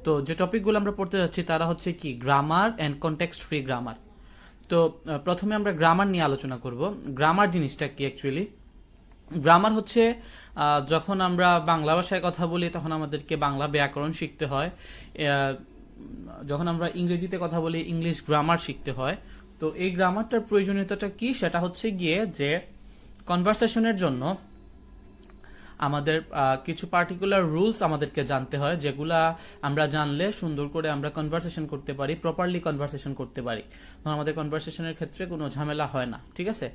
তো যে টপিকগুলো আমরা পড়তে যাচ্ছি তারা হচ্ছে কি grammar and context free grammar. তো প্রথমে আমরা গ্রামার নিয়ে আলোচনা করব। গ্রামার জিনিসটা কি অ্যাকচুয়ালি? গ্রামার হচ্ছে যখন আমরা বাংলা ভাষায় কথা বলি তখন আমাদেরকে বাংলা ব্যাকরণ শিখতে হয়। যখন আমরা ইংরেজিতে কথা বলি ইংলিশ গ্রামার শিখতে হয়। তো এই গ্রামারটার প্রয়োজনীয়তাটা কি? সেটা হচ্ছে গিয়ে যে কনভারসেশনের জন্য আমাদের কিছু পার্টিকুলার রুলস আমাদেরকে জানতে হয়, যেগুলা আমরা জানলে সুন্দর করে আমরা কনভারসেশন করতে পারি, প্রপারলি কনভারসেশন করতে পারি। আমাদের কনভারসেশনের ক্ষেত্রে কোনো ঝামেলা হয় না, ঠিক আছে?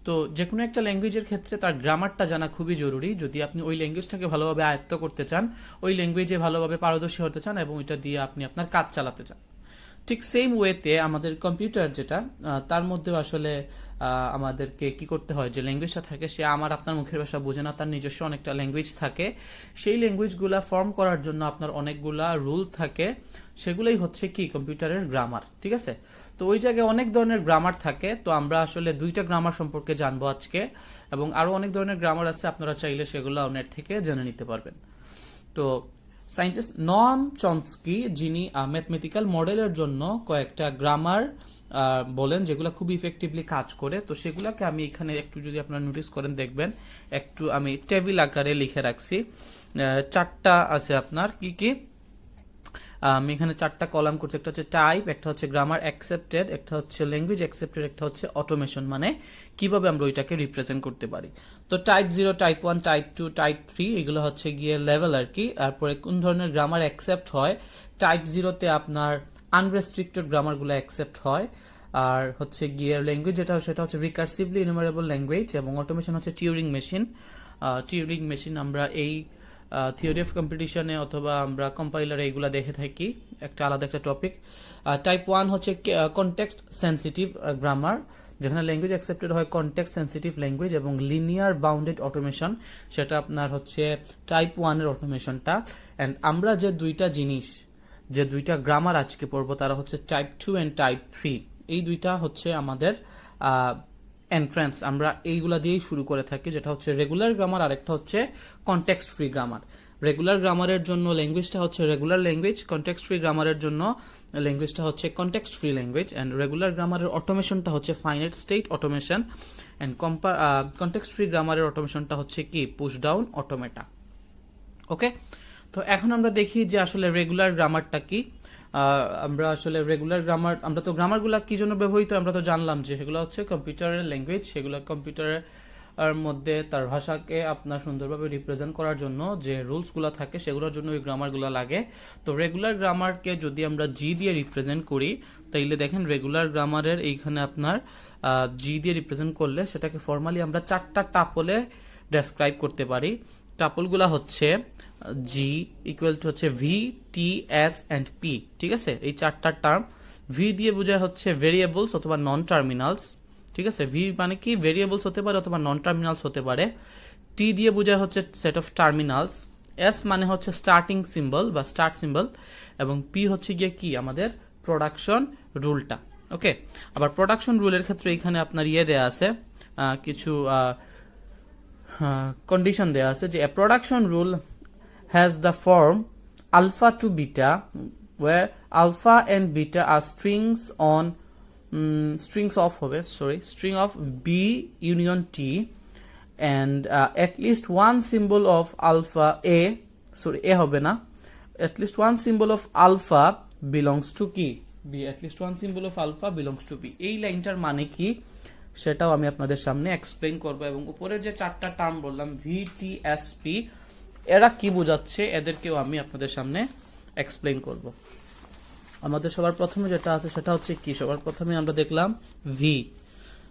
তো যে কোনো একটা ল্যাঙ্গুয়েজের ক্ষেত্রে তার গ্রামারটা জানা খুবই জরুরি, যদি আপনি ওই ল্যাঙ্গুয়েজটাকে ভালোভাবে আয়ত্ত করতে চান, ওই ল্যাঙ্গুয়েজে ভালোভাবে পারদর্শী হতে চান এবং এটা দিয়ে আপনি আপনার কাজ চালাতে চান। ঠিক সেম ওয়েতে আমাদের কম্পিউটার যেটা, তার মধ্যেও আসলে আমাদেরকে কি করতে হয়, যে ল্যাঙ্গুয়েজটা থাকে সে আমার আপনার মুখের ভাষা বোঝে না, তার নিজস্ব অনেকটা ল্যাঙ্গুয়েজ থাকে। সেই ল্যাঙ্গুয়েজগুলা ফর্ম করার জন্য আপনার অনেকগুলা রুল থাকে, সেগুলোই হচ্ছে কি কম্পিউটারের গ্রামার, ঠিক আছে? তো ওই জায়গায় অনেক ধরনের গ্রামার থাকে। তো আমরা আসলে দুইটা গ্রামার সম্পর্কে জানবো আজকে, এবং আরো অনেক ধরনের গ্রামার আছে, আপনারা চাইলে সেগুলো নেট থেকে জেনে নিতে পারবেন। তো সায়েন্টিস্ট নম চমস্কি, যিনি ম্যাথমেটিক্যাল মডেলের জন্য কয়েকটা গ্রামার বলেন যেগুলো খুব ইফেক্টিভলি কাজ করে। তো সেগুলোকে আমি এখানে একটু যদি আপনারা নোটিস করেন দেখবেন, একটু আমি টেবিল আকারে লিখে রাখছি। চারটা আছে আপনার কি কি, আমি এখানে চারটা কলাম করছি। একটা হচ্ছে টাইপ, একটা হচ্ছে গ্রামার অ্যাকসেপ্টেড, একটা হচ্ছে ল্যাঙ্গুয়েজ অ্যাকসেপ্টেড, একটা হচ্ছে অটোমেশন, মানে কিভাবে আমরা ওইটাকে রিপ্রেজেন্ট করতে পারি। তো টাইপ 0, টাইপ 1, টাইপ 2, টাইপ 3 এগুলো হচ্ছে গিয়ে লেভেল আর কি। তারপরে কোন ধরনের গ্রামার অ্যাকসেপ্ট হয়, টাইপ 0তে আপনার আনরেস্ট্রিক্টেড গ্রামারগুলো অ্যাকসেপ্ট হয়। আর হচ্ছে গিয়ে ল্যাঙ্গুয়েজ যেটা, সেটা হচ্ছে রিকার্সিভলি ইনুমারেবল ল্যাঙ্গুয়েজ, এবং অটোমেশন হচ্ছে টিউরিং মেশিন। টিউরিং মেশিন আমরা এই থিওরি অফ কম্পিটিশনে অথবা আমরা কম্পাইলারে এইগুলা দেখে থাকি, একটা আলাদা একটা টপিক। টাইপ 1 হচ্ছে কনটেক্সট সেন্সিটিভ গ্রামার, যেখানে ল্যাঙ্গুয়েজ অ্যাকসেপ্টেড হয় কনটেক্সট সেন্সিটিভ ল্যাঙ্গুয়েজ এবং লিনিয়ার বাউন্ডেড অটোমেশন, সেটা আপনার হচ্ছে টাইপ 1 এর অটোমেশনটা। অ্যান্ড আমরা যে দুইটা জিনিস, যে দুইটা গ্রামার আজকে পড়বো তারা হচ্ছে টাইপ 2 অ্যান্ড টাইপ 3। এই দুইটা হচ্ছে আমাদের এন্ট্রান্স, আমরা এইগুলা দিয়েই শুরু করে থাকি, যেটা হচ্ছে রেগুলার গ্রামার আর একটা হচ্ছে কনটেক্সট ফ্রি গ্রামার। রেগুলার গ্রামারের জন্য ল্যাঙ্গুয়েজটা হচ্ছে রেগুলার ল্যাঙ্গুয়েজ, কনটেক্সট ফ্রি গ্রামারের জন্য ল্যাঙ্গুয়েজটা হচ্ছে context free language, and regular গ্রামারের অটোমেশনটা হচ্ছে finite state automation, and context free গ্রামারের অটোমেশনটা হচ্ছে কি পুশ ডাউন অটোমেটা। ওকে, তো এখন আমরা দেখি যে আসলে রেগুলার গ্রামারটা কি। আমরা আসলে রেগুলার গ্রামার, আমরা তো গ্রামারগুলো কি জন্য ব্যবহৃত আমরা তো জানলাম, যে সেগুলো হচ্ছে কম্পিউটারের ল্যাঙ্গুয়েজ, সেগুলো কম্পিউটারের মধ্যে তার ভাষাকে আপনার সুন্দরভাবে রিপ্রেজেন্ট করার জন্য যে রুলসগুলো থাকে সেগুলোর জন্য ওই গ্রামারগুলো লাগে। তো রেগুলার গ্রামারকে যদি আমরা জি দিয়ে রিপ্রেজেন্ট করি, তাইলে দেখেন রেগুলার গ্রামারের এইখানে আপনার জি দিয়ে রিপ্রেজেন্ট করলে সেটাকে ফর্মালি আমরা চারটা টাপলে ডেসক্রাইব করতে পারি। টাপলগুলা হচ্ছে জি ইকুয়াল টু হচ্ছে V, T, S and P, ঠিক আছে? এই চারটা টার্ম। ভি দিয়ে বোঝায় হচ্ছে ভেরিয়েবলস অথবা নন টার্মিনালস, ঠিক আছে? ভি মানে কি ভেরিয়েবলস হতে পারে অথবা নন টার্মিনালস হতে পারে। টি দিয়ে বোঝায় হচ্ছে সেট অফ টার্মিনালস। এস মানে হচ্ছে স্টার্টিং সিম্বল বা স্টার্ট সিম্বল, এবং পি হচ্ছে গিয়ে কি আমাদের প্রোডাকশন রুলটা। ওকে, আবার প্রোডাকশন রুলের ক্ষেত্রে এখানে আপনার দেয়া আছে কিছু কন্ডিশন দেয়া আছে, যে production rule has the form alpha to beta, where alpha and beta are string of B union T, and at least one symbol of alpha at least one symbol of alpha belongs to কি B, at least one symbol of alpha belongs to B। এই লাইনটার মানে কি সেটাও আমি আপনাদের সামনে explain করব, এবং উপরের যে চারটা টার্ম বললাম ভি, টি, এস, পি, এরা কি বোঝাচ্ছে এদেরকেও আমি আপনাদের সামনে এক্সপ্লেইন করব। আমাদের সবার প্রথমে যেটা আছে সেটা হচ্ছে কি, সবার প্রথমে আমরা দেখলাম ভি।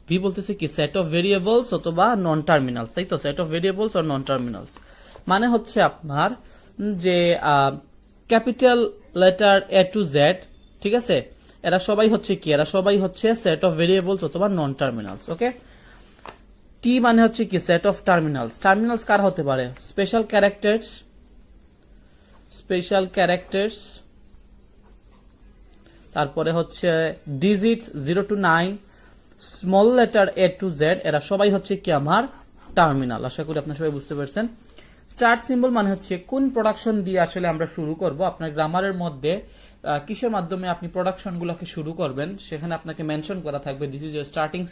ভি বলতেছে কি সেট অফ ভেরিয়েবলস অথবা নন টার্মিনালস, তাই তো? সেট অফ ভেরিয়েবলস আর নন টার্মিনালস মানে হচ্ছে আপনার যে capital letter A to Z, ঠিক আছে? এরা সবাই হচ্ছে কি, এরা সবাই হচ্ছে সেট অফ ভেরিয়েবলস অথবা নন টার্মিনালস। ওকে, টি মানে হচ্ছে কি সেট অফ টার্মিনালস। টার্মিনালস কার হতে পারে? স্পেশাল ক্যারেক্টার্স, তারপরে হচ্ছে digits 0 to 9, small letter A to Z, এরা সবাই হচ্ছে কি আমার টার্মিনাল। আশা করি আপনারা সবাই বুঝতে পারছেন। স্টার্ট সিম্বল মানে হচ্ছে কোন প্রোডাকশন দিয়ে আসলে আমরা শুরু করব। আপনার গ্রামারের মধ্যে কিসের মাধ্যমে আপনি প্রোডাকশনগুলোকে শুরু করবেন সেখানে আপনাকে মেনশন করা থাকবে this is starting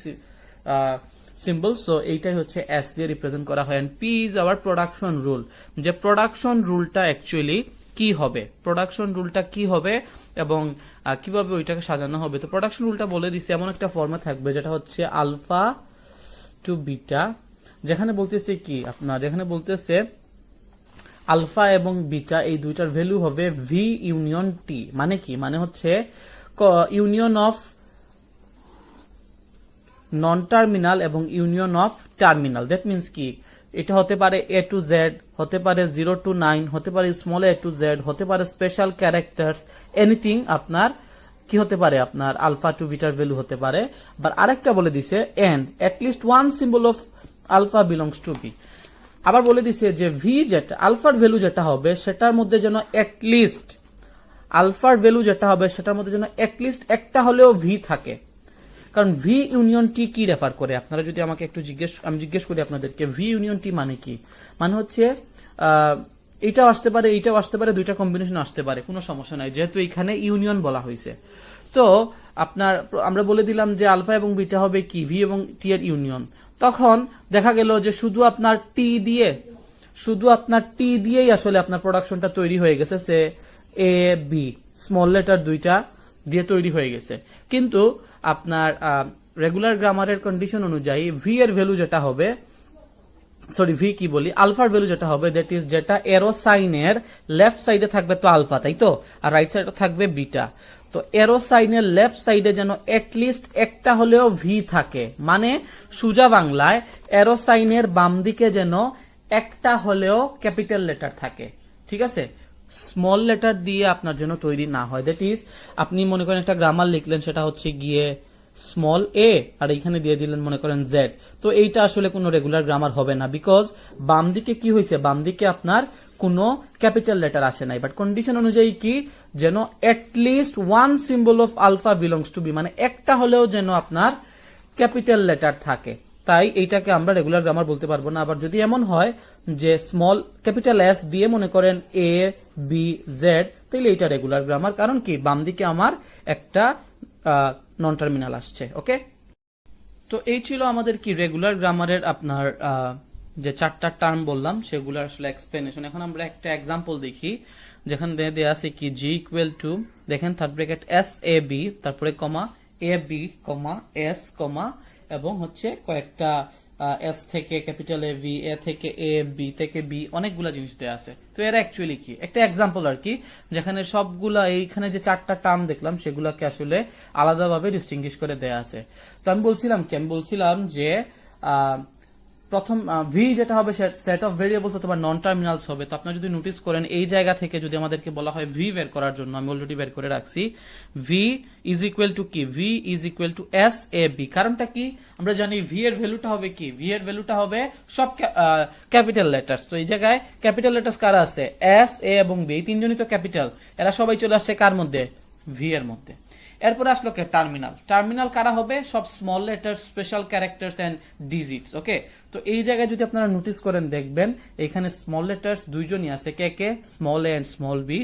symbol. So এইটাই হচ্ছে এস দিয়ে রিপ্রেজেন্ট করা হয়। And P is our production rule, যে প্রোডাকশন রুলটা অ্যাকচুয়ালি কি হবে, প্রোডাকশন রুলটা কি হবে এবং কিভাবে ওইটাকে সাজানো হবে। তো প্রোডাকশন রুলটা বলে দিচ্ছে এমন একটা ফর্মে থাকবে যেটা হচ্ছে আলফা টু বিটা, যেখানে বলতেছে কি আপনার, যেখানে বলতেছে আলফা এবং বিটা এই দুইটার ভ্যালু হবে ভি ইউনিয়ন টি। মানে কি, মানে হচ্ছে ইউনিয়ন অফ নন টার্মিনাল এবং union of terminal. That means কি, এটা হতে পারে এ টু জেড, হতে পারে 0 to 9, হতে পারে স্মল এ টু জেড, হতে পারে স্পেশাল ক্যারেক্টার্স, এনিথিং আপনার কি হতে পারে, আপনার আলফা টু বিটার ভ্যালু হতে পারে। বা আরেকটা বলে দিছে and at least one symbol of alpha belongs to B. আবার বলে দিছে যে ভি যেটা আলফার ভ্যালু যেটা হবে সেটার মধ্যে যেন অ্যাটলিস্ট আলফার ভ্যালু যেটা হবে সেটার মধ্যে যেন অ্যাটলিস্ট একটা হলেও ভি থাকে। কারণ ভি ইউনিয়ন টি কি রেফার করে, আপনারা যদি আমাকে একটু আমি জিজ্ঞেস করি আপনাদেরকে ভি ইউনিয়ন টি মানে কি, মানে হচ্ছে এটাও আসতে পারে এইটাও আসতে পারে, দুইটা কম্বিনেশন আসতে পারে, কোনো সমস্যা নাই, যেহেতু এখানে ইউনিয়ন বলা হয়েছে। তো আপনার আমরা বলে দিলাম যে আলফা এবং বিটা হবে কি ভি এবং টি এর ইউনিয়ন। তখন দেখা গেল যে শুধু আপনার টি দিয়েই আসলে আপনার প্রোডাকশনটা তৈরি হয়ে গেছে, সে এ বি স্মল লেটার দুইটা দিয়ে তৈরি হয়ে গেছে। কিন্তু আপনার রেগুলার গ্রামারের কন্ডিশন অনুযায়ী ভি এর ভ্যালু যেটা হবে, সরি ভি কি বলি, আলফার ভ্যালু যেটা হবে দ্যাট ইজ যেটা এরো সাইনের লেফট সাইডে থাকবে তো আলফা, তাই তো, আর রাইট সাইডে থাকবে বিটা। তো এরো সাইনের লেফট সাইডে যেন অ্যাটলিস্ট একটা হলেও ভি থাকে, মানে সোজা বাংলায় এরো সাইনের বাম দিকে যেন একটা হলেও ক্যাপিটাল লেটার থাকে। ঠিক আছে, স্মল লেটার দিয়ে আপনার জন্য তৈরি না হয়। দ্যাট ইজ আপনি মনে করেন একটা গ্রামার লিখলেন, সেটা হচ্ছে গিয়ে স্মল এ আর এখানে দিয়ে দিলেন মনে করেন জেড, তো এইটা আসলে কোনো রেগুলার গ্রামার হবে না, বিকজ বাম দিকে কি হয়েছে, বাম দিকে আপনার কোনো ক্যাপিটাল লেটার আসে নাই। বাট কন্ডিশন অনুযায়ী কি, যেন at least one symbol of alpha belongs to B, মানে একটা হলেও যেন আপনার ক্যাপিটাল লেটার থাকে, তাই এইটাকে আমরা রেগুলার গ্রামার বলতে পারবো না। আবার যদি এমন হয় যে স্মল ক্যাপিটাল এস দিয়ে মনে করেন এ বি জেড, তাহলে এটা রেগুলার গ্রামার, কারণ কি বাম দিকে আমার একটা নন টার্মিনাল আসছে। ওকে, তো এই ছিল আমাদের কি রেগুলার গ্রামারের আপনার যে চারটা টার্ম বললাম সেগুলোর আসলে এক্সপ্লেনেশন। এখন আমরা একটা এক্সাম্পল দেখি, যেখানে দেয়া আছে কি জি ইকুয়াল টু, দেখেন third bracket S A B, তারপরে comma A B comma S কমা এবং হচ্ছে কয়েকটা এস থেকে ক্যাপিটাল এ ভি, এ থেকে এ, বি থেকে বি, অনেকগুলা জিনিস দেওয়া আছে। তো এরা অ্যাকচুয়ালি কি, একটা এক্সাম্পল আর কি, যেখানে সবগুলা এইখানে যে চারটা টার্ম দেখলাম সেগুলোকে আসলে আলাদাভাবে ডিস্টিংগুইশ করে দেয়া আছে। তো আমি বলছিলাম যে প্রথম ভি যেটা হবে সেট অফ ভেরিয়েবলস অথবা নন টার্মিনালস হবে। তো আপনারা যদি নোটিস করেন এই জায়গা থেকে যদি আমাদেরকে বলা হয় ভি বের করার জন্য, আমি অলরেডি বের করে রাখছি, ভি ইজ ইকুয়াল টু কি, V is equal to S A B. কারণটা কি, আমরা জানি ভি এর ভ্যালুটা হবে কি, ভি এর ভ্যালুটা হবে সব ক্যাপিটাল লেটার্স। তো এই জায়গায় ক্যাপিটাল লেটার্স কারা আছে, এস এ এবং বি, এই তিনজনই তো ক্যাপিটাল, এরা সবাই চলে আসছে কার মধ্যে, ভি এর মধ্যে। এরপরে আসলো কে টার্মিনাল, টার্মিনাল কারা হবে, সব small letter special characters and digits. Okay, তো এই জায়গায় যদি আপনারা নোটিস করেন দেখবেন এখানে স্মল লেটার্স দুইজনই আছে, কে কে, small A and small B.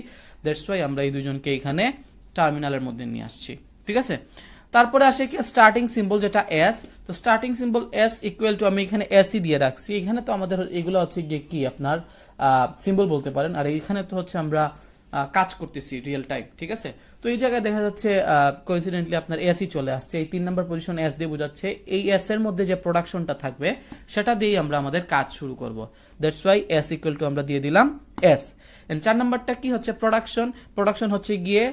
That's why আমরা এই দুইজনকে এখানে টার্মিনালের মধ্যে নিয়ে আসছি। ঠিক আছে, তারপরে আসে কি স্টার্টিং সিম্বল যেটা এস। তো starting symbol S equal to, আমি এখানে এসই দিয়ে রাখছি, এখানে তো আমাদের এগুলো হচ্ছে গিয়ে কি আপনার সিম্বল বলতে পারেন, আর এইখানে তো হচ্ছে আমরা কাজ করতেছি রিয়েল টাইম। ঠিক আছে, তো এই জায়গায় দেখা যাচ্ছে কোইন্সিডেন্টলি আপনার এসই চলে আসছে, এই 3 নম্বর পজিশন এস দিয়ে বোঝাচ্ছে, এই এস এর মধ্যে যে প্রোডাকশনটা থাকবে সেটা দিয়েই আমরা আমাদের কাজ শুরু করব। That's why S equal to আমরা দিয়ে দিলাম এস। এন্ড 4 নাম্বারটা কি হচ্ছে প্রোডাকশন, প্রোডাকশন হচ্ছে গিয়ে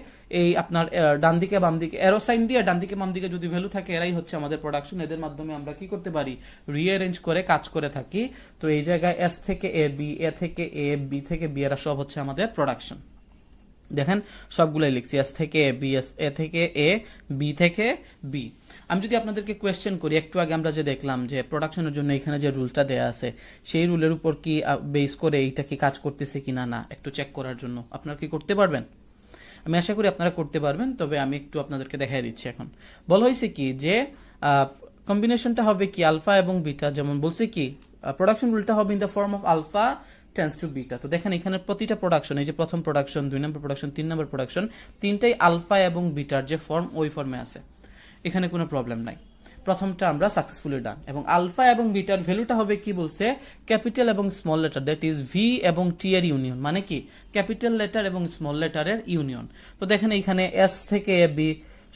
এই আপনার ডান দিকে বাম দিকে এরো সাইন দিয়ে ডান দিকে বাম দিকে যদি ভ্যালু থাকে এরাই হচ্ছে আমাদের প্রোডাকশন, এদের মাধ্যমে আমরা কি করতে পারি, রিঅ্যারেঞ্জ করে কাজ করে থাকি। তো এই জায়গায় এস থেকে এ বি, এ থেকে এ, বি থেকে বি, এরা সব হচ্ছে আমাদের প্রোডাকশন। দেখেন সবগুলাই লিখছি, এস থেকে এ বি, এস এ থেকে এ, বি থেকে বি। আমি যদি আপনাদেরকে কোয়েশ্চেন করি, একটু আগে আমরা যে দেখলাম যে প্রোডাকশনের জন্য এখানে যে রুলটা দেয়া আছে সেই রুলের উপর কি বেস করে এইটা কি কাজ করতেছে কিনা না একটু চেক করার জন্য আপনারা কি করতে পারবেন? আমি আশা করি আপনারা করতে পারবেন, তবে আমি একটু আপনাদেরকে দেখাই দিচ্ছি। এখন বলা হয়েছে কি যে কম্বিনেশনটা হবে কি আলফা এবং বিটা, যেমন বলছে কি প্রোডাকশন রুলটা হবে in the form of alpha tends to beta. তো দেখেন এখানে প্রতিটা প্রোডাকশন, এই যে প্রথম প্রোডাকশন, 2 নম্বর প্রোডাকশন, 3 নম্বর প্রোডাকশন, তিনটাই আলফা এবং বিটার যে ফর্ম ওই ফর্মে আছে, এখানে কোনো প্রবলেম নাই। প্রথমটা আমরা সাকসেসফুলি ডান। এবং আলফা এবং বিটার ভ্যালুটা হবে কি বলছে, ক্যাপিটাল এবং small letter, that is V এবং টি এর ইউনিয়ন, মানে কি ক্যাপিটাল লেটার এবং স্মল লেটারের ইউনিয়ন। তো দেখেন এখানে এস থেকে এ বি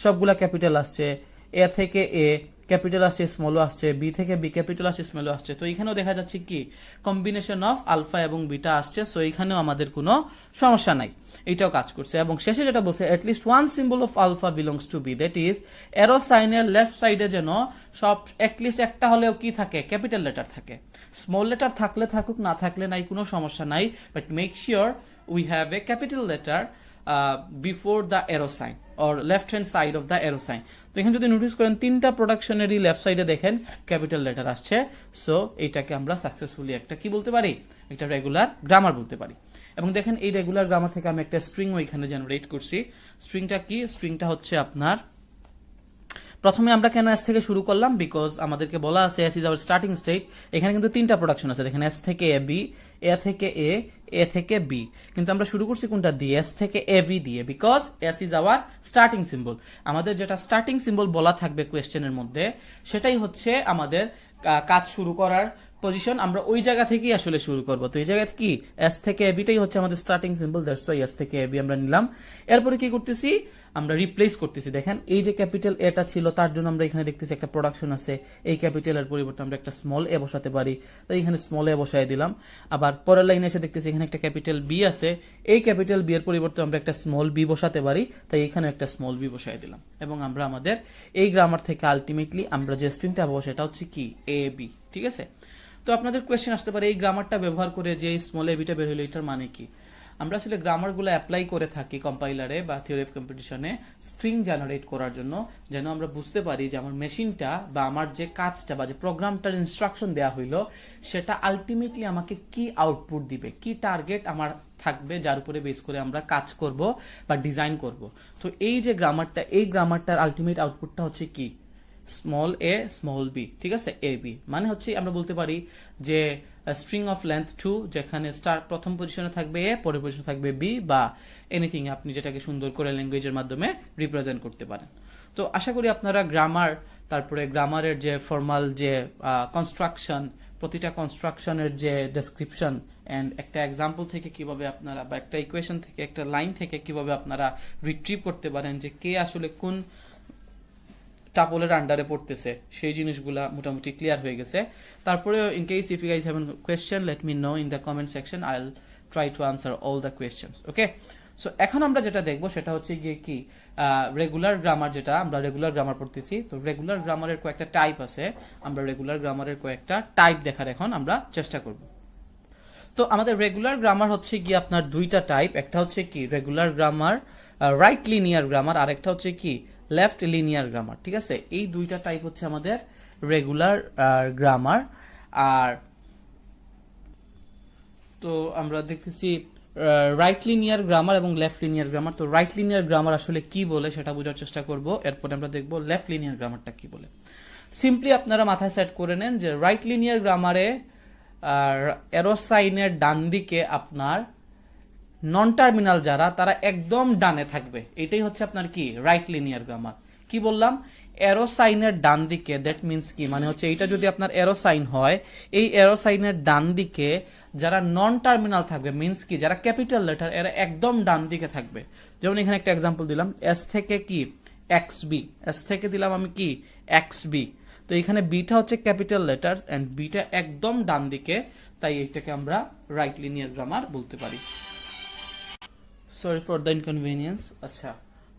সবগুলা ক্যাপিটাল আসছে, এ থেকে এ ক্যাপিটাল আসছে, স্মলও আসছে, বি থেকে বি ক্যাপিটাল আসছে, স্মলও আসছে। তো এখানেও দেখা যাচ্ছে কি কম্বিনেশন অফ আলফা এবং বিটা আসছে, সো এখানেও আমাদের কোনো সমস্যা নাই, এটাও কাজ করছে। এবং শেষে যেটা বলছে at least one symbol of alpha belongs to B, that is arrow সাইনের লেফট সাইডে যেন সব অ্যাটলিস্ট একটা হলেও কি থাকে, ক্যাপিটাল লেটার থাকে। স্মল লেটার থাকলে থাকুক, না থাকলে নাই, কোনো সমস্যা নাই, but make sure we have a capital letter before the arrow sign or left hand side of the arrow sign. তো এখানে যদি নোটিস করেন তিনটা প্রোডাকশনেরই লেফট সাইডে দেখেন ক্যাপিটাল লেটার আসছে, সো এইটাকে আমরা সাকসেসফুলি একটা কি বলতে পারি, একটা রেগুলার গ্রামার বলতে পারি। এবং দেখেন এই রেগুলার গ্রামার থেকে আমি একটা স্ট্রিং ওইখানে জেনারেট করছি। স্ট্রিংটা কি, স্ট্রিংটা হচ্ছে আপনার, প্রথমে আমরা কেন এস থেকে শুরু করলাম, বিকজ আমাদেরকে বলা আছে S is our starting state. এখানে কিন্তু তিনটা প্রোডাকশন আছে, দেখেন এস থেকে এ বি, এ থেকে এ, এ থেকে বি, কিন্তু আমরা শুরু করছি কোনটা দিয়ে, এস থেকে এ বি দিয়ে, because S is our starting symbol. আমাদের যেটা স্টার্টিং সিম্বল বলা থাকবে কোয়েশ্চেনের মধ্যে, সেটাই হচ্ছে আমাদের কাজ শুরু করার পজিশন, আমরা ওই জায়গা থেকেই আসলে শুরু করব। তো এই জায়গা কি এস থেকে এ বিটাই হচ্ছে আমাদের starting symbol, that's why S থেকে এ বি আমরা নিলাম। এরপরে কি করতেছি, আমরা রিপ্লেস করতেছি। দেখেন এই যে ক্যাপিটাল এটা ছিল, তার জন্য আমরা এখানে দেখতেছি একটা প্রোডাকশন আছে, এই ক্যাপিটালের পরিবর্তে আমরা একটা স্মল এ বসাতে পারি, তো এখানে স্মল এ বসাই দিলাম। আবার পরের লাইনে এসে দেখতেছি এখানে একটা ক্যাপিটাল বি আছে, এই ক্যাপিটাল বি এর পরিবর্তে আমরা একটা স্মল বি বসাতে পারি, তাই এখানে একটা স্মল বি বসাই দিলাম। এবং আমরা আমাদের এই গ্রামার থেকে আলটিমেটলি আমরা যে স্ট্রিংটা পাবো সেটা হচ্ছে কি এ বি, ঠিক আছে। তো আপনাদের কোয়েশ্চেন আসতে পারে এই গ্রামারটা ব্যবহার করে যে স্মল এ বিটা বের হলো এটার মানে কি। আমরা আসলে গ্রামারগুলো অ্যাপ্লাই করে থাকি কম্পাইলারে বা থিওরি অফ কম্পিটিশনে স্ট্রিং জেনারেট করার জন্য, যেন আমরা বুঝতে পারি যে আমার মেশিনটা বা আমার যে কাজটা বা যে প্রোগ্রামটার ইনস্ট্রাকশন দেওয়া হইলো সেটা আলটিমেটলি আমাকে কি আউটপুট দিবে, কি টার্গেট আমার থাকবে, যার উপরে বেস করে আমরা কাজ করব বা ডিজাইন করব। তো এই যে গ্রামারটা, এই গ্রামারটার আলটিমেট আউটপুটটা হচ্ছে কি স্মল এ স্মল বি, ঠিক আছে, এ বি মানে হচ্ছে আমরা বলতে পারি যে স্ট্রিং অফ লেন্থ 2, যেখানে স্টার প্রথম পজিশনে থাকবে এ, পরের পজিশনে থাকবে বি, বা এনিথিং আপনি যেটাকে সুন্দর করে ল্যাঙ্গুয়েজের মাধ্যমে রিপ্রেজেন্ট করতে পারেন। তো আশা করি আপনারা গ্রামার, তারপরে গ্রামারের যে ফর্মাল যে কনস্ট্রাকশন, প্রতিটা কনস্ট্রাকশনের যে ডেসক্রিপশন অ্যান্ড একটা এক্সাম্পল থেকে কিভাবে আপনারা বা একটা ইকুয়েশন থেকে একটা লাইন থেকে কিভাবে আপনারা রিট্রিভ করতে পারেন যে কে আসলে কোন টাপলের আন্ডারে পড়তেছে, সেই জিনিসগুলা মোটামুটি ক্লিয়ার হয়ে গেছে। তারপরে in case if you guys have an question let me know in the comment section, I will try to answer all the questions. Okay, so এখন আমরা যেটা দেখবো সেটা হচ্ছে গিয়ে কি রেগুলার গ্রামার, যেটা আমরা রেগুলার গ্রামার পড়তেছি। তো রেগুলার গ্রামারের কয়েকটা টাইপ আছে, আমরা রেগুলার গ্রামারের কয়েকটা টাইপ দেখার এখন আমরা চেষ্টা করব। তো আমাদের রেগুলার গ্রামার হচ্ছে কি আপনার দুইটা টাইপ, একটা হচ্ছে কি regular grammar right linear grammar, আর একটা হচ্ছে কি লেফট লিনিয়ার গ্রামার, ঠিক আছে। এই দুইটা টাইপ হচ্ছে আমাদের রেগুলার গ্রামার। আর তো আমরা দেখতেছি রাইট লিনিয়ার গ্রামার এবং লেফট লিনিয়ার গ্রামার। তো রাইট লিনিয়ার গ্রামার আসলে কি বলে সেটা বোঝার চেষ্টা করব, এরপরে আমরা দেখব লেফট লিনিয়ার গ্রামারটা কি বলে। সিম্পলি আপনারা মাথায় সেট করে নেন যে রাইট লিনিয়ার গ্রামারে অ্যারো সাইনের ডান দিকে আপনার নন টার্মিনাল যারা, তারা একদম ডানে থাকবে, এটাই হচ্ছে আপনার কি রাইট লিনিয়ার গ্রামার। কি বললাম, অ্যারো সাইনের ডান দিকে, দ্যাট মিনস কি, মানে হচ্ছে এইটা যদি আপনার অ্যারো সাইন হয়, এই অ্যারো সাইনের ডান দিকে যারা নন টার্মিনাল থাকবে, মিনস কি যারা ক্যাপিটাল লেটার, এরা একদম ডান দিকে থাকবে। যেমন এখানে একটা এক্সাম্পল দিলাম, এস থেকে কি এক্স বি, এস থেকে দিলাম আমি কি এক্স বি, তো এখানে বিটা হচ্ছে ক্যাপিটাল লেটার্স এন্ড বিটা একদম ডান দিকে, তাই এটাকে আমরা রাইট লিনিয়ার গ্রামার বলতে পারি। Sorry for the inconvenience. আচ্ছা,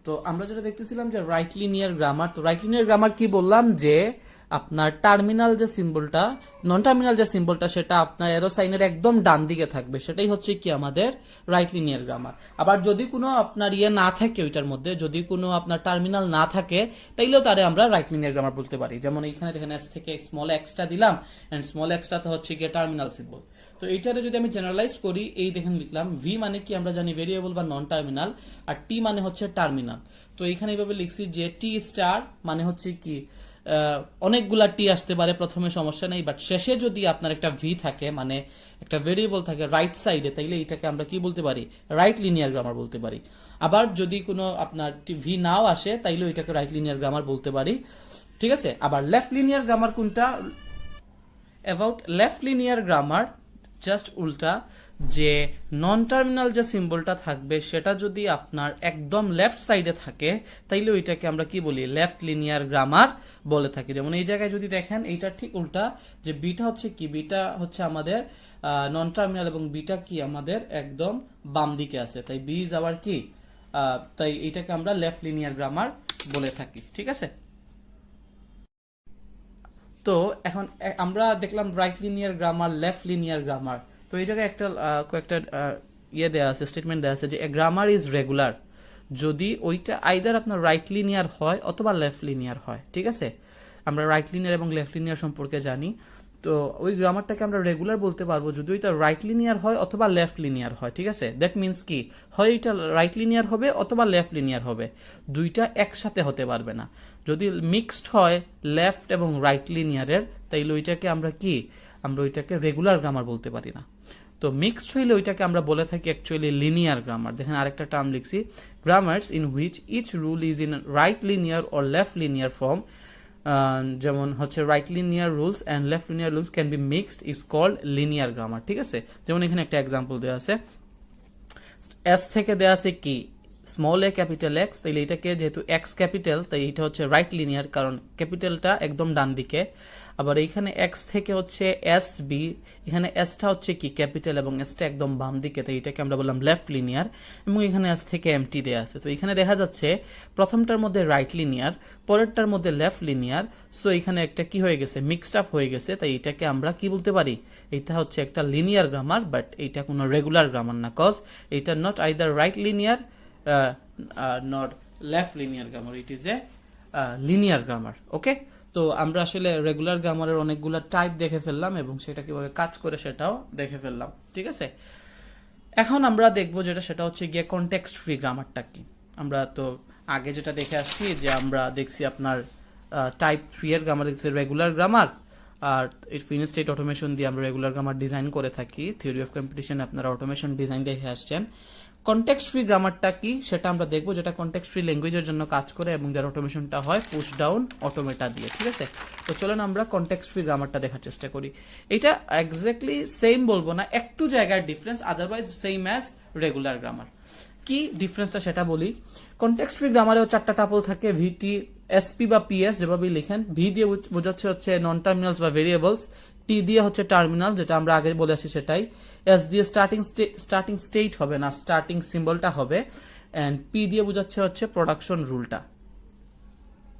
তো আমরা যেটা দেখতেছিলাম যে রাইট লিনিয়ার গ্রামার, তো রাইট লিনিয়ার গ্রামার কি বললাম যে আপনার টার্মিনাল যে সিম্বলটা, নন টার্মিনাল যে সিম্বলটা, সেটা আপনার অ্যারো সাইনের একদম ডান দিকে থাকবে, সেটাই হচ্ছে কি আমাদের রাইট লিনিয়ার গ্রামার। আবার যদি কোনো আপনার ইয়ে না থাকে ওইটার মধ্যে, যদি কোনো আপনার টার্মিনাল না থাকে, তাইলেও তারে আমরা রাইট লিনিয়ার গ্রামার বলতে পারি। যেমন এইখানে দেখেন এস থেকে স্মল এক্সটা দিলাম, এন্ড স্মল এক্সটা তো হচ্ছে গিয়ে টার্মিনাল সিম্বল। তো এইটারে যদি আমি জেনারেলাইজ করি, এই দেখেন লিখলাম ভি মানে কি আমরা জানি ভেরিয়েবল বা নন টার্মিনাল, আর টি মানে হচ্ছে টার্মিনাল। তো এইখানে এইভাবে লিখছি যে টি স্টার মানে হচ্ছে কি অনেকগুলা টি আসতে পারে, প্রথমে সমস্যা নেই, বাট শেষে যদি আপনার একটা ভি থাকে, মানে একটা ভেরিয়েবল থাকে রাইট সাইডে, তাইলে এটাকে আমরা কি বলতে পারি, রাইট লিনিয়ার গ্রামার বলতে পারি। আবার যদি কোনো আপনার ভি নাও আসে, তাইলে এটাকে রাইট লিনিয়ার গ্রামার বলতে পারি, ঠিক আছে। আবার লেফট লিনিয়ার গ্রামার কোনটা? About left linear grammar just উল্টা, যে নন টার্মিনাল যে সিম্বলটা থাকবে সেটা যদি আপনার একদম লেফট সাইডে থাকে, তাইলে ওইটাকে আমরা কি বলি, লেফট লিনিয়ার গ্রামার বলে থাকি। যেমন এই জায়গায় যদি দেখেন, এইটা ঠিক উল্টা, যে বিটা হচ্ছে কি, বিটা হচ্ছে আমাদের নন টার্মিনাল এবং বিটা কি আমাদের একদম বাম দিকে আছে, তাই বি ইজ আবার কি, তাই এইটাকে আমরা লেফট লিনিয়ার গ্রামার বলে থাকি, ঠিক আছে। তো এখন আমরা দেখলাম right linear grammar, left linear grammar. তো এই জায়গায় একটা কয়েকটা ইয়ে দেওয়া আছে, স্টেটমেন্ট দেওয়া আছে যে এ গ্রামার ইজ রেগুলার যদি ওইটা আইদার আপনার রাইট লিনিয়ার হয় অথবা লেফট লিনিয়ার হয়, ঠিক আছে। আমরা রাইট লিনিয়ার এবং লেফট লিনিয়ার সম্পর্কে জানি, তো ওই গ্রামারটাকে আমরা রেগুলার বলতে পারবো যদি ওইটা রাইট লিনিয়ার হয় অথবা লেফট লিনিয়ার হয়, ঠিক আছে। দ্যাট মিনস কি, হয় এটা রাইট লিনিয়ার হবে অথবা লেফট লিনিয়ার হবে, দুইটা একসাথে হতে পারবে না। যদি মিক্সড হয় লেফট এবং রাইট লিনিয়ারের, তাইলে ওইটাকে আমরা কি, আমরা ওইটাকে রেগুলার গ্রামার বলতে পারি না। তো মিক্সড হইলে ওইটাকে আমরা বলে থাকি অ্যাকচুয়ালি লিনিয়ার গ্রামার। দেখেন আরেকটা টার্ম লিখছি, grammars in which each rule is in right linear or left linear form, যেমন হচ্ছে right linear rules and left linear rules can be mixed is called linear grammar, ঠিক আছে। যেমন এখানে একটা এক্সাম্পল দেওয়া আছে, এস থেকে দেওয়া আছে কি স্মল এ ক্যাপিটাল এক্স, তাইলে এটাকে যেহেতু এক্স ক্যাপিটাল, তাই এটা হচ্ছে রাইট লিনিয়ার, কারণ ক্যাপিটালটা একদম ডান দিকে। আবার এইখানে এক্স থেকে হচ্ছে এস বি, এখানে এসটা হচ্ছে কি ক্যাপিটাল এবং এসটা একদম বাম দিকে, তাই এটাকে আমরা বললাম লেফট লিনিয়ার। এবং এখানে এস থেকে এমটি দেওয়া আছে, তো এখানে দেখা যাচ্ছে প্রথমটার মধ্যে রাইট লিনিয়ার, পরেরটার মধ্যে লেফট লিনিয়ার, সো এখানে একটা কি হয়ে গেছে, মিক্সড আপ হয়ে গেছে, তাই এটাকে আমরা কি বলতে পারি, এটা হচ্ছে একটা লিনিয়ার গ্রামার, বাট এটা কোনো রেগুলার গ্রামার না, কজ এটা not either right linear not left linear grammar, it is a linear grammar, okay. তো আমরা আসলে রেগুলার গ্রামারের অনেকগুলো টাইপ দেখে ফেললাম এবং সেটা কিভাবে কাজ করে সেটাও দেখে ফেললাম, ঠিক আছে। এখন আমরা দেখবো যেটা, সেটা হচ্ছে গিয়ে কনটেক্সট ফ্রি গ্রামারটা কি। আমরা তো আগে যেটা দেখে আসছি, যে আমরা দেখছি আপনার টাইপ 3 এর গ্রামার দেখছি রেগুলার গ্রামার, আর ফিনিশ স্টেট অটোমেশন দিয়ে আমরা রেগুলার গ্রামার ডিজাইন করে থাকি। থিওরি অফ কম্পিটিশনে আপনারা অটোমেশন ডিজাইন দেখে আসছেন। কনটেক্সট ফ্রি গ্রামারটা কি সেটা আমরা দেখবো, যেটা কনটেক্সট ফ্রি ল্যাঙ্গুয়েজের জন্য কাজ করে এবং যার অটোমেশনটা হয় পুশ ডাউন অটোমেটা দিয়ে, ঠিক আছে। তো চলেন আমরা কনটেক্সট ফ্রি গ্রামারটা দেখার চেষ্টা করি। এটা এক্স্যাক্টলি সেম বলবো না, একটু জায়গার difference, otherwise same as regular grammar. কি ডিফারেন্সটা সেটা বলি। কনটেক্সট ফ্রি গ্রামারেও 4টা টাপল থাকে, ভিটি, এসপি বা পিএস যেভাবেই লিখেন। ভি দিয়ে বোঝাচ্ছে হচ্ছে নন টার্মিনালস বা ভেরিয়েবলস, টি দিয়ে হচ্ছে টার্মিনাল, যেটা আমরা আগে বলে আসছি সেটাই, এস দিয়ে স্টার্টিং স্টেট হবে না, স্টার্টিং সিম্বলটা হবে, এন্ড পি দিয়ে বোঝাচ্ছে হচ্ছে প্রোডাকশন রুলটা।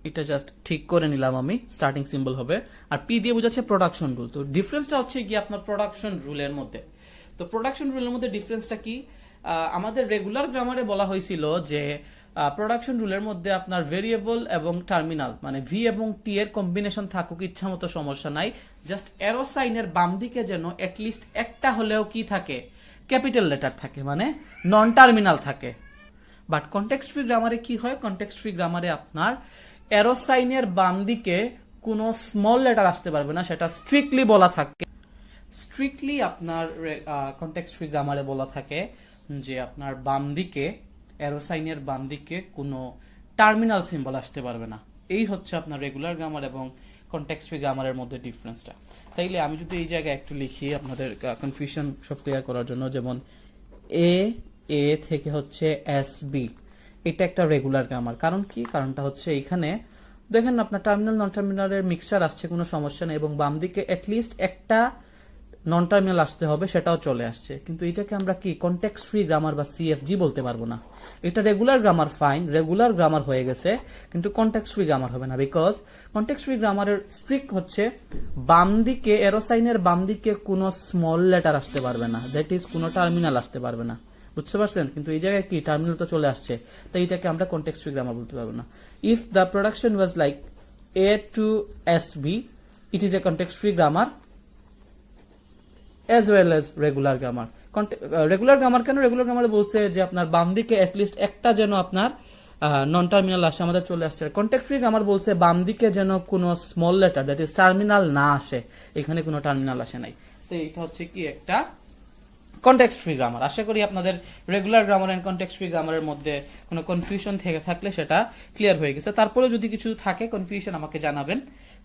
এটা জাস্ট ঠিক করে নিলাম আমি, স্টার্টিং সিম্বল হবে, আর পি দিয়ে বোঝাচ্ছে প্রোডাকশন রুল। তো ডিফারেন্সটা হচ্ছে কি আপনার প্রোডাকশন রুলের মধ্যে। তো প্রোডাকশন রুলের মধ্যে ডিফারেন্সটা কি, আমাদের রেগুলার গ্রামারে বলা হয়েছিল যে প্রোডাকশন রুলের মধ্যে আপনার ভেরিয়েবল এবং টার্মিনাল মানে ভি এবং টি এর কম্বিনেশন থাকুক, ইচ্ছা মতো সমস্যা নাই, জাস্ট অ্যারো সাইনের বাম দিকে যেন অ্যাটলিস্ট একটা হলেও কি থাকে, ক্যাপিটাল লেটার থাকে, মানে নন টার্মিনাল থাকে। বাট কনটেক্সট ফ্রি গ্রামারে কি হয়, কনটেক্সট ফ্রি গ্রামারে আপনার অ্যারো সাইনের বাম দিকে কোনো স্মল লেটার আসতে পারবে না, সেটা স্ট্রিক্টলি বলা থাকে। স্ট্রিক্টলি আপনার কনটেক্সট ফ্রি গ্রামারে বলা থাকে যে আপনার বাম দিকে, অ্যারো সাইনের বাম দিকে কোনো টার্মিনাল সিম্বল আসতে পারবে না। এই হচ্ছে আপনার রেগুলার গ্রামার এবং কনটেক্সট ফ্রি গ্রামারের মধ্যে ডিফারেন্সটা। তাইলে আমি যদি এই জায়গায় একটু লিখি আপনাদের কনফিউশন সব ক্লিয়ার করার জন্য, যেমন এ থেকে হচ্ছে এস বি, এটা একটা রেগুলার গ্রামার। কারণ কি, কারণটা হচ্ছে এখানে দেখেন আপনার টার্মিনাল নন টার্মিনালের মিক্সচার আসছে, কোনো সমস্যা নেই, এবং বাম দিকে অ্যাটলিস্ট একটা নন টার্মিনাল আসতে হবে, সেটাও চলে আসছে। কিন্তু এটাকে আমরা কি কনটেক্সট ফ্রি গ্রামার বা সিএফজি বলতে পারবো না। এটা regular grammar, fine, regular grammar হয়ে গেছে, কিন্তু কনটেক্সট ফ্রি গ্রামার হবে না, বিকজ কনটেক্সট ফ্রি গ্রামারের স্ট্রিক্ট হচ্ছে বাম দিকে, এরোসাইনের বাম দিকে কোনো স্মল লেটার আসতে পারবে না, দ্যাট ইজ কোনো টার্মিনাল আসতে পারবে না, বুঝতে পারছেন। কিন্তু এই জায়গায় কি টার্মিনাল তো চলে আসছে, তাই এটাকে আমরা কনটেক্সট ফ্রি গ্রামার বলতে পারবো না। If the production was like A to S B, it is a context free grammar as well as regular grammar. Regular grammar কেন, রেগুলার গ্রামারে বলছে যে আপনার বাম দিকে অ্যাটলিস্ট একটা যেন আপনার নন টার্মিনাল আসে আমাদের চলে আসছে। কন্টেক্সট ফ্রি গ্রামার বলছে বাম দিকে যেন কোনো small letter that is terminal না আসে, এখানে কোনো টার্মিনাল আসে নাই। তো এটা হচ্ছে কি একটা কনটেক্সট ফ্রি গ্রামার। আশা করি আপনাদের regular grammar and context free গ্রামারের মধ্যে কোনো কনফিউশন থেকে থাকলে সেটা ক্লিয়ার হয়ে গেছে। তারপরে যদি কিছু থাকে কনফিউশন আমাকে জানাবেন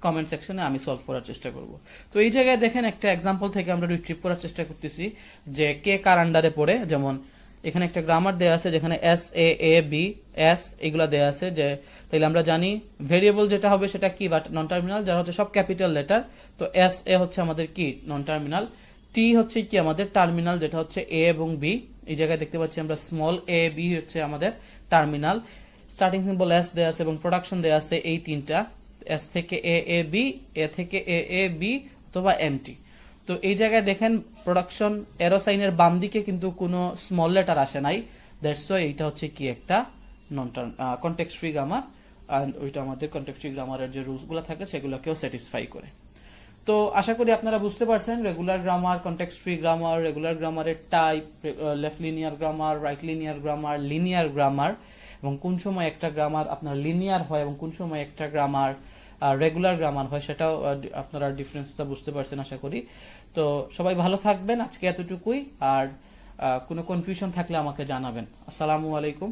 কমেন্ট সেকশনে, আমি সলভ করার চেষ্টা করব। তো এই জায়গায় দেখেন একটা এক্সাম্পল থেকে আমরা রিট্রিভ করার চেষ্টা করতেছি যে কে কার আন্ডারে পড়ে। যেমন এখানে একটা গ্রামার দেয়া আছে যেখানে S A A B S এগুলা দেয়া আছে, যে তাইলে আমরা জানি ভেরিয়েবল যেটা হবে সেটা কি বাট নন টার্মিনাল, যারা হচ্ছে সব ক্যাপিটাল লেটার। তো এস এ হচ্ছে আমাদের কি নন টার্মিনাল, টি হচ্ছে কি আমাদের টার্মিনাল যেটা হচ্ছে এ এবং বি। এই জায়গায় দেখতে পাচ্ছি আমরা স্মল এ বি হচ্ছে আমাদের টার্মিনাল। স্টার্টিং সিম্বল এস দেয়া আছে এবং প্রোডাকশন দেয়া আছে এই তিনটা, এস থেকে এ এ বি, এ থেকে এ এ বি অথবা এমটি। তো এই জায়গায় দেখেন প্রোডাকশন এরো সাইনের বাম দিকে কিন্তু কোনো স্মল লেটার আসে নাই, দ্যাটস ওয়াই এইটা হচ্ছে কি একটা নন কনটেক্সট ফ্রি গ্রামার। আর ওইটা আমাদের কনটেক্সট ফ্রি গ্রামারের যে রুলসগুলো থাকে সেগুলোকেও স্যাটিসফাই করে। তো আশা করি আপনারা বুঝতে পারছেন regular grammar, context free grammar, regular গ্রামারের type, left linear grammar, right linear grammar, linear grammar, এবং কোন সময় একটা গ্রামার আপনার লিনিয়ার হয় এবং কোন সময় একটা গ্রামার রেগুলার গ্রামার হয়, সেটাও আপনারা ডিফারেন্সটা বুঝতে পারছেন আশা করি। তো সবাই ভালো থাকবেন, আজকে এতটুকুই। আর কোনো কনফিউশন থাকলে আমাকে জানাবেন। আসসালামু আলাইকুম।